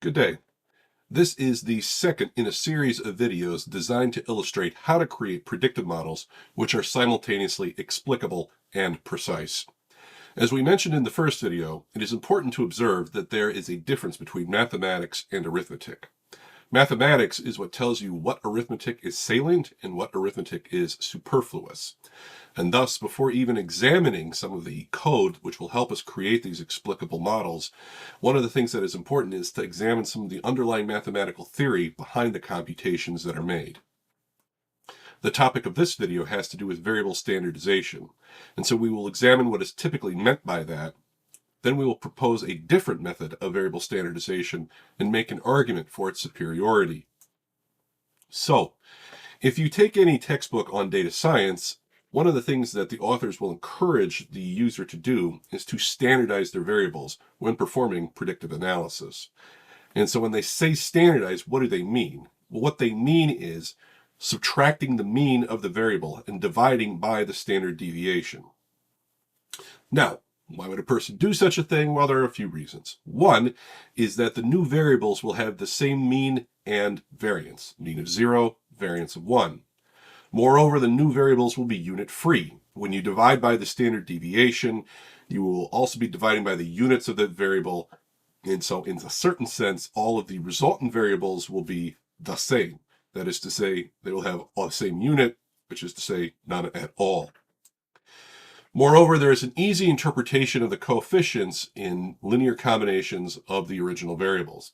Good day. This is the second in a series of videos designed to illustrate how to create predictive models which are simultaneously explicable and precise. As we mentioned in the first video, it is important to observe that there is a difference between mathematics and arithmetic. Mathematics is what tells you what arithmetic is salient and what arithmetic is superfluous. And thus, before even examining some of the code which will help us create these explicable models, one of the things that is important is to examine some of the underlying mathematical theory behind the computations that are made. The topic of this video has to do with variable standardization, and so we will examine what is typically meant by that. Then we will propose a different method of variable standardization and make an argument for its superiority. So, if you take any textbook on data science, one of the things that the authors will encourage the user to do is to standardize their variables when performing predictive analysis. And so when they say standardize, what do they mean? Well, what they mean is subtracting the mean of the variable and dividing by the standard deviation. Now, why would a person do such a thing? Well, there are a few reasons. One is that the new variables will have the same mean and variance, mean of 0, variance of 1. Moreover, the new variables will be unit-free. When you divide by the standard deviation, you will also be dividing by the units of that variable. And so, in a certain sense, all of the resultant variables will be the same. That is to say, they will have the same unit, which is to say, none at all. Moreover, there is an easy interpretation of the coefficients in linear combinations of the original variables.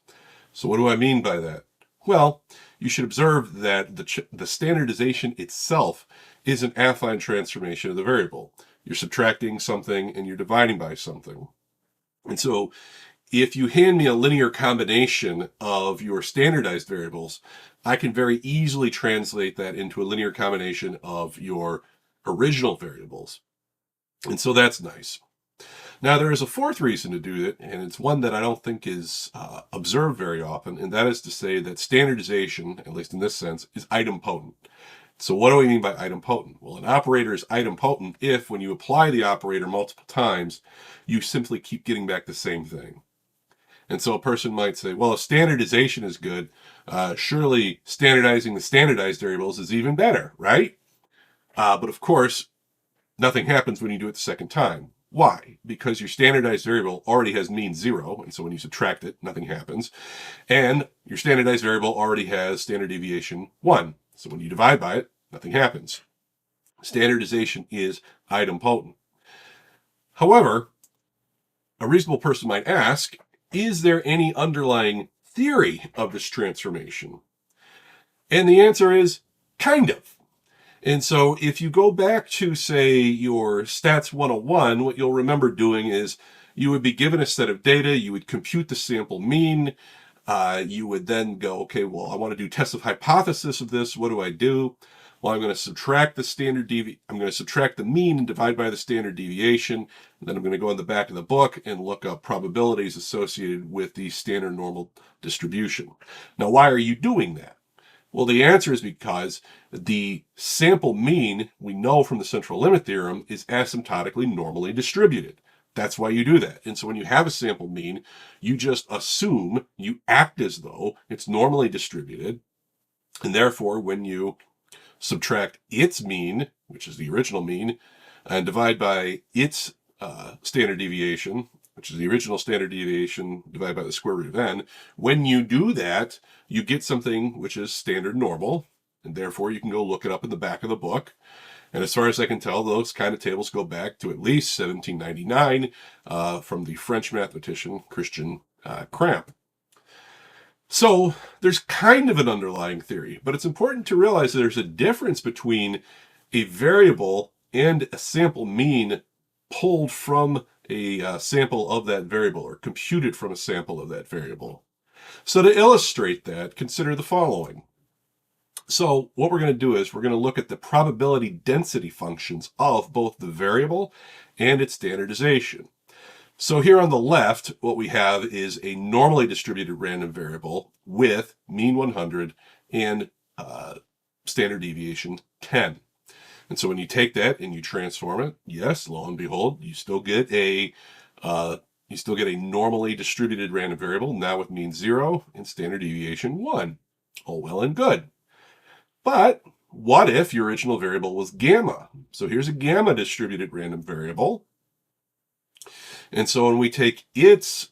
So what do I mean by that? Well, you should observe that the standardization itself is an affine transformation of the variable. You're subtracting something and you're dividing by something. And so if you hand me a linear combination of your standardized variables, I can very easily translate that into a linear combination of your original variables. And so that's nice. Now, there is a fourth reason to do it, and it's one that I don't think is observed very often, and that is to say that standardization, at least in this sense, is idempotent. So what do we mean by idempotent? Well, an operator is idempotent if, when you apply the operator multiple times, you simply keep getting back the same thing. And so a person might say, well, if standardization is good, surely standardizing the standardized variables is even better, right? But of course, nothing happens when you do it the second time. Why? Because your standardized variable already has mean 0, and so when you subtract it, nothing happens. And your standardized variable already has standard deviation 1, so when you divide by it, nothing happens. Standardization is idempotent. However, a reasonable person might ask, is there any underlying theory of this transformation? And the answer is kind of. And so if you go back to, say, your Stats 101, what you'll remember doing is you would be given a set of data, you would compute the sample mean, you would then go, okay, well, I want to do tests of hypothesis of this. What do I do? Well, I'm going to subtract the mean and divide by the standard deviation. And then I'm going to go in the back of the book and look up probabilities associated with the standard normal distribution. Now, why are you doing that? Well, the answer is because the sample mean, we know from the central limit theorem, is asymptotically normally distributed. That's why you do that. And so when you have a sample mean, you just assume, you act as though it's normally distributed. And therefore, when you subtract its mean, which is the original mean, and divide by its standard deviation, which is the original standard deviation divided by the square root of n, when you do that, you get something which is standard normal, and therefore you can go look it up in the back of the book. And as far as I can tell, those kind of tables go back to at least 1799 from the French mathematician Christian Cramp. So there's kind of an underlying theory, but it's important to realize that there's a difference between a variable and a sample mean pulled from a sample of that variable or computed from a sample of that variable. So to illustrate that, consider the following. So what we're going to do is we're going to look at the probability density functions of both the variable and its standardization. So here on the left, what we have is a normally distributed random variable with mean 100 and standard deviation 10. And so when you take that and you transform it, yes, lo and behold, you still get a You still get a normally distributed random variable, now with mean 0 and standard deviation 1. All well and good. But what if your original variable was gamma? So here's a gamma distributed random variable. And so when we take its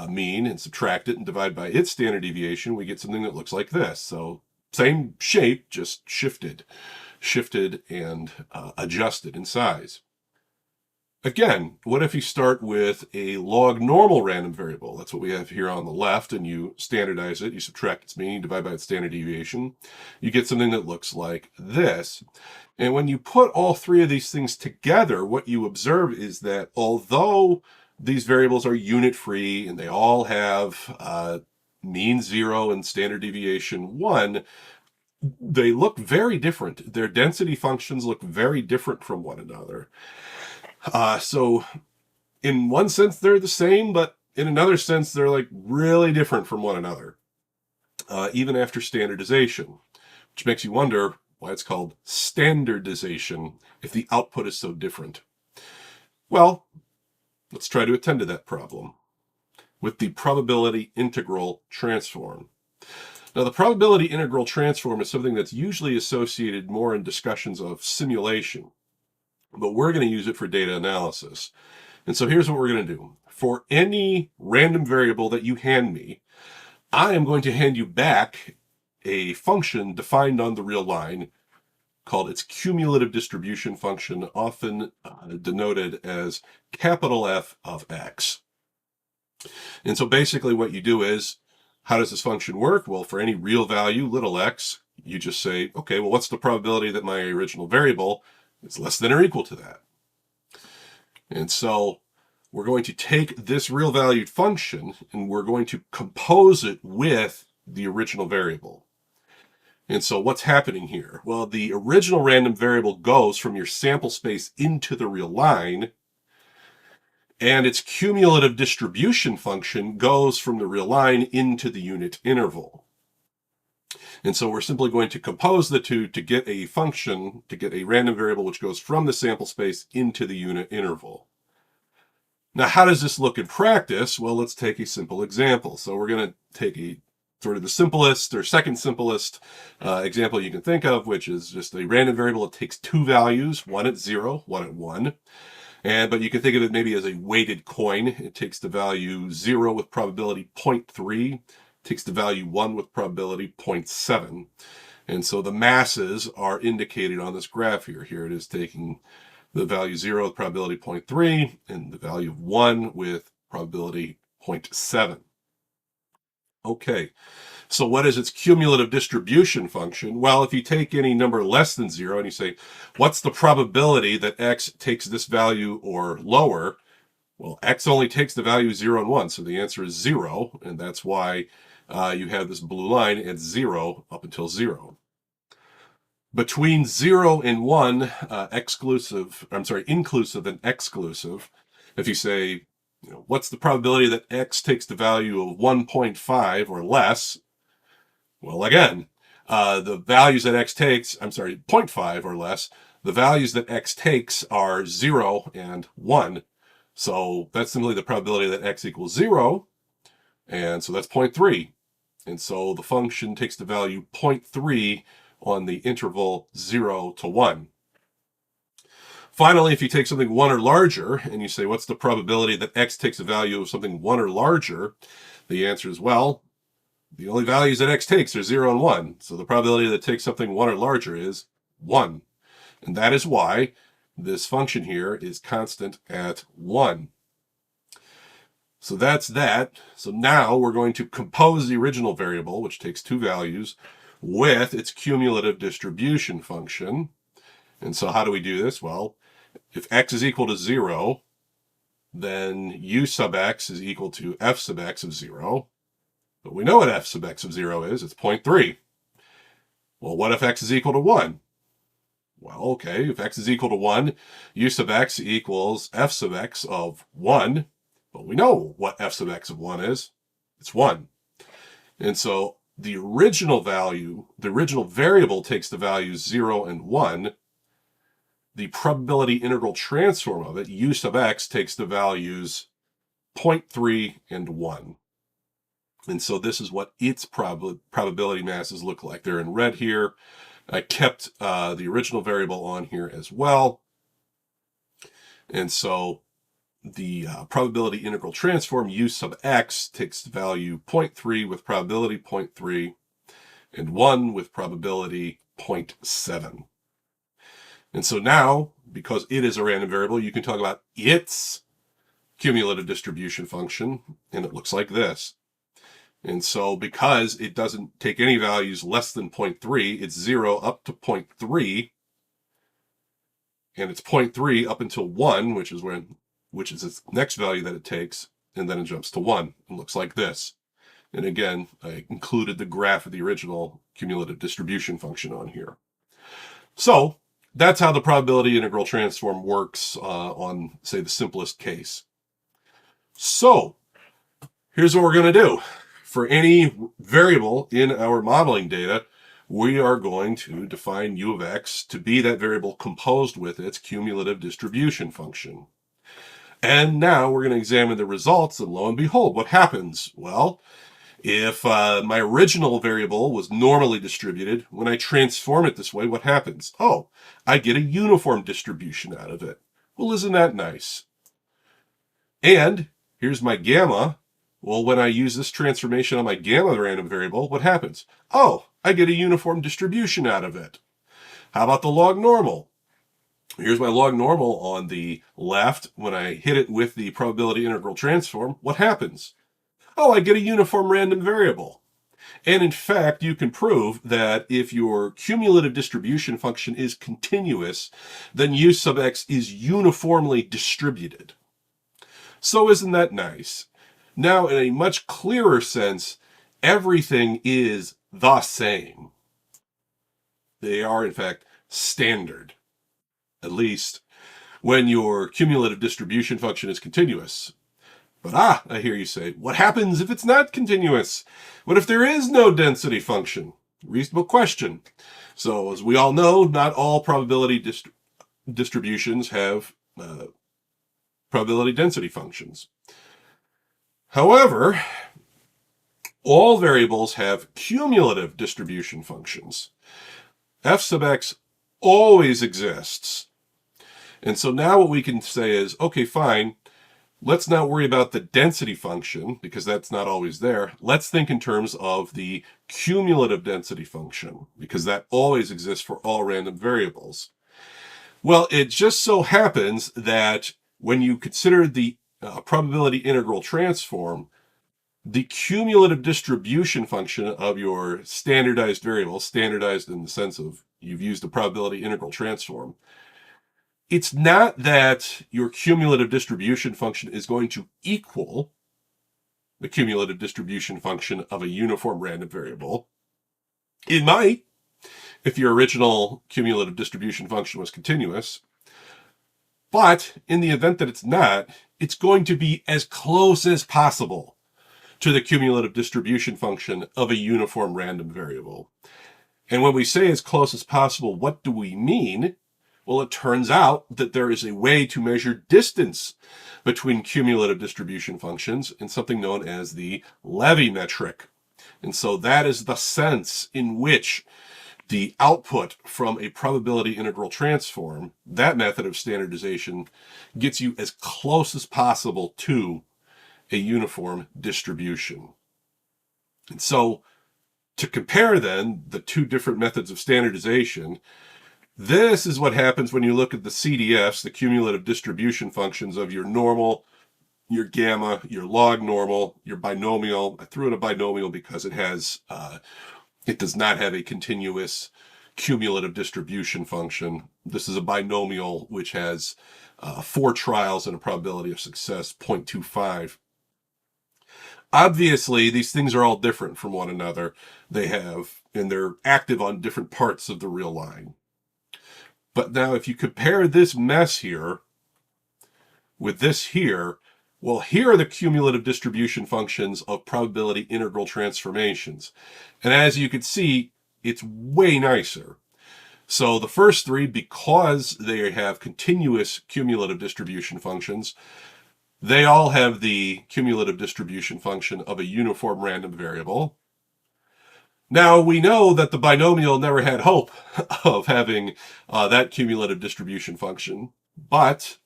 mean and subtract it and divide by its standard deviation, we get something that looks like this. So same shape, just shifted and adjusted in size. Again, what if you start with a log normal random variable? That's what we have here on the left, and you standardize it, you subtract its mean, divide by its standard deviation. You get something that looks like this. And when you put all three of these things together, what you observe is that although these variables are unit-free and they all have mean 0 and standard deviation 1, they look very different. Their density functions look very different from one another. So in one sense, they're the same, but in another sense, they're like really different from one another, even after standardization, which makes you wonder why it's called standardization if the output is so different. Well, let's try to attend to that problem with the probability integral transform. Now, the probability integral transform is something that's usually associated more in discussions of simulation, but we're going to use it for data analysis. And so here's what we're going to do. For any random variable that you hand me, I am going to hand you back a function defined on the real line called its cumulative distribution function, often denoted as capital F of x. And so basically what you do is, how does this function work? Well, for any real value, little x, you just say, okay, well, what's the probability that my original variable is less than or equal to that? And so we're going to take this real valued function and we're going to compose it with the original variable. And so what's happening here? Well, the original random variable goes from your sample space into the real line, and its cumulative distribution function goes from the real line into the unit interval. And so we're simply going to compose the two to get a function, to get a random variable which goes from the sample space into the unit interval. Now, how does this look in practice? Well, let's take a simple example. So we're going to take a sort of the simplest or second simplest example you can think of, which is just a random variable that takes two values, one at 0, one at 1. But you can think of it maybe as a weighted coin. It takes the value 0 with probability 0.3, takes the value 1 with probability 0.7. And so the masses are indicated on this graph here. Here it is taking the value 0 with probability 0.3 and the value of 1 with probability 0.7. Okay, so what is its cumulative distribution function? Well, if you take any number less than 0 and you say, what's the probability that x takes this value or lower? Well, x only takes the value 0 and 1, so the answer is 0, and that's why you have this blue line at 0 up until 0. Between 0 and 1, inclusive and exclusive, if you say, what's the probability that x takes the value of 1.5 or less? Well, again, the values that x takes, 0.5 or less, the values that x takes are 0 and 1. So that's simply the probability that x equals 0. And so that's 0.3. And so the function takes the value 0.3 on the interval 0 to 1. Finally, if you take something 1 or larger and you say, what's the probability that x takes a value of something 1 or larger? The answer is, well, the only values that x takes are 0 and 1. So the probability that it takes something 1 or larger is 1. And that is why this function here is constant at 1. So that's that. So now we're going to compose the original variable, which takes two values, with its cumulative distribution function. And so how do we do this? Well, if x is equal to 0, then u sub x is equal to f sub x of 0. But we know what f sub x of 0 is. It's 0.3. Well, what if x is equal to 1? Well, okay, if x is equal to 1, u sub x equals f sub x of 1. But we know what f sub x of 1 is. It's 1. And so the original variable takes the values 0 and 1. The probability integral transform of it, u sub x, takes the values 0.3, and 1. And so this is what its probability masses look like. They're in red here. I kept the original variable on here as well. And so the probability integral transform u sub x takes the value 0.3 with probability 0.3 and 1 with probability 0.7. And so now, because it is a random variable, you can talk about its cumulative distribution function, and it looks like this. And so because it doesn't take any values less than 0.3, it's 0 up to 0.3, and it's 0.3 up until 1, which is its next value that it takes, and then it jumps to 1. It looks like this. And again, I included the graph of the original cumulative distribution function on here. So that's how the probability integral transform works on, say, the simplest case. So here's what we're going to do. For any variable in our modeling data, we are going to define u of x to be that variable composed with its cumulative distribution function. And now we're going to examine the results, and lo and behold, what happens? Well, if my original variable was normally distributed, when I transform it this way, what happens? Oh, I get a uniform distribution out of it. Well, isn't that nice? And here's my gamma. Well, when I use this transformation on my gamma random variable, what happens? Oh, I get a uniform distribution out of it. How about the log normal? Here's my log normal on the left. When I hit it with the probability integral transform, what happens? Oh, I get a uniform random variable. And in fact, you can prove that if your cumulative distribution function is continuous, then u sub x is uniformly distributed. So isn't that nice? Now, in a much clearer sense, everything is the same. They are, in fact, standard, at least when your cumulative distribution function is continuous. But I hear you say, what happens if it's not continuous? What if there is no density function? Reasonable question. So, as we all know, not all probability distributions have probability density functions. However, all variables have cumulative distribution functions. F sub x always exists. And so now what we can say is, okay, fine, let's not worry about the density function because that's not always there. Let's think in terms of the cumulative density function because that always exists for all random variables. Well, it just so happens that when you consider the probability integral transform, the cumulative distribution function of your standardized variable, standardized in the sense of you've used the probability integral transform, it's not that your cumulative distribution function is going to equal the cumulative distribution function of a uniform random variable. It might, if your original cumulative distribution function was continuous, but in the event that it's not, it's going to be as close as possible to the cumulative distribution function of a uniform random variable. And when we say as close as possible, what do we mean? Well, it turns out that there is a way to measure distance between cumulative distribution functions in something known as the Levy metric. And so that is the sense in which the output from a probability integral transform, that method of standardization, gets you as close as possible to a uniform distribution. And so to compare then the two different methods of standardization, this is what happens when you look at the CDFs, the cumulative distribution functions of your normal, your gamma, your log normal, your binomial. I threw in a binomial because it does not have a continuous cumulative distribution function. This is a binomial which has 4 trials and a probability of success 0.25. Obviously, these things are all different from one another. They're active on different parts of the real line. But now if you compare this mess here with this here, well, here are the cumulative distribution functions of probability integral transformations. And as you can see, it's way nicer. So the first 3, because they have continuous cumulative distribution functions, They all have the cumulative distribution function of a uniform random variable. Now, we know that the binomial never had hope of having that cumulative distribution function, but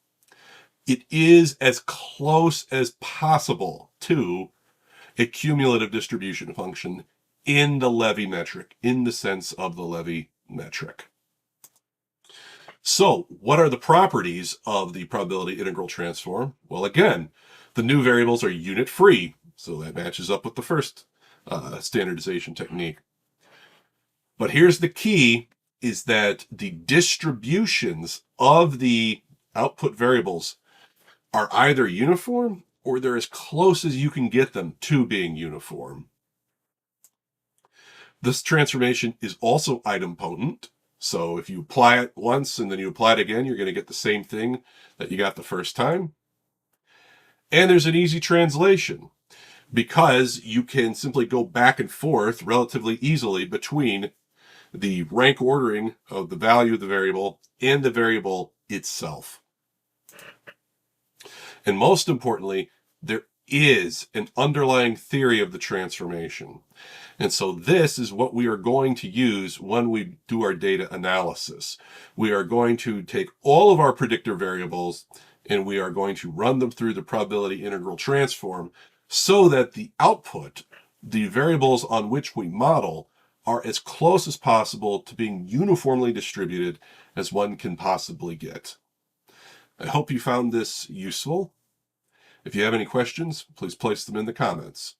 it is as close as possible to a cumulative distribution function in the Levy metric, in the sense of the Levy metric. So, what are the properties of the probability integral transform? Well, again, the new variables are unit-free, so that matches up with the first standardization technique. But here's the key, is that the distributions of the output variables are either uniform or they're as close as you can get them to being uniform. This transformation is also idempotent. So if you apply it once and then you apply it again, you're going to get the same thing that you got the first time. And there's an easy translation because you can simply go back and forth relatively easily between the rank ordering of the value of the variable and the variable itself. And most importantly, there is an underlying theory of the transformation. And so this is what we are going to use when we do our data analysis. We are going to take all of our predictor variables and we are going to run them through the probability integral transform so that the output, the variables on which we model, are as close as possible to being uniformly distributed as one can possibly get. I hope you found this useful. If you have any questions, please place them in the comments.